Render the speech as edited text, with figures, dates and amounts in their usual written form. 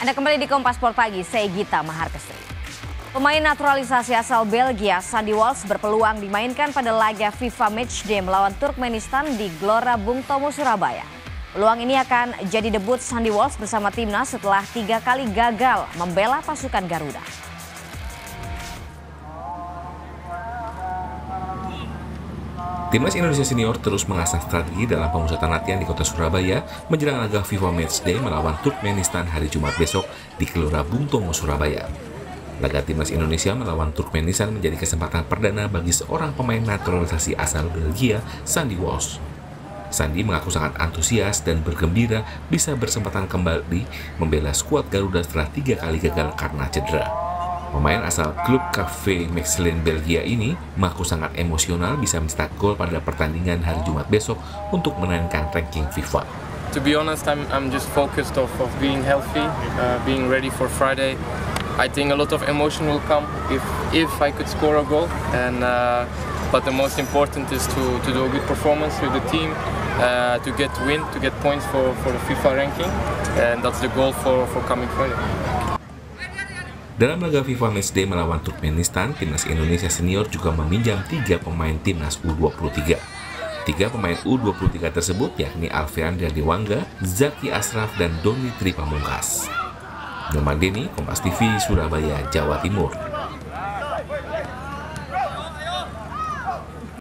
Anda kembali di Kompas Sport Pagi, saya Gita Maharkestri. Pemain naturalisasi asal Belgia, Sandy Walsh berpeluang dimainkan pada laga FIFA Matchday melawan Turkmenistan di Gelora Bung Tomo, Surabaya. Peluang ini akan jadi debut Sandy Walsh bersama timnas setelah 3 kali gagal membela pasukan Garuda. Timnas Indonesia Senior terus mengasah strategi dalam pemusatan latihan di kota Surabaya menjelang laga FIFA Matchday melawan Turkmenistan hari Jumat besok di Gelora Bung Tomo, Surabaya. Laga Timnas Indonesia melawan Turkmenistan menjadi kesempatan perdana bagi seorang pemain naturalisasi asal Belgia, Sandy Walsh. Sandy mengaku sangat antusias dan bergembira bisa bersempatan kembali membela skuad Garuda setelah 3 kali gagal karena cedera. Pemain asal klub Cafe Mechelen Belgia ini mengaku sangat emosional bisa mencetak gol pada pertandingan hari Jumat besok untuk menaikkan ranking FIFA. To be honest, I'm just focused of being healthy, being ready for Friday. I think a lot of emotion will come if I could score a goal, and but the most important is to do a good performance with the team, to get points for the FIFA ranking, and that's the goal for coming Friday. Dalam laga FIFA Matchday melawan Turkmenistan, Timnas Indonesia Senior juga meminjam 3 pemain Timnas U23. 3 pemain U23 tersebut yakni Alfian Dewangga, Zaki Asraf, dan Doni Tripamungkas. Nyoman Deni, Kompas TV, Surabaya, Jawa Timur.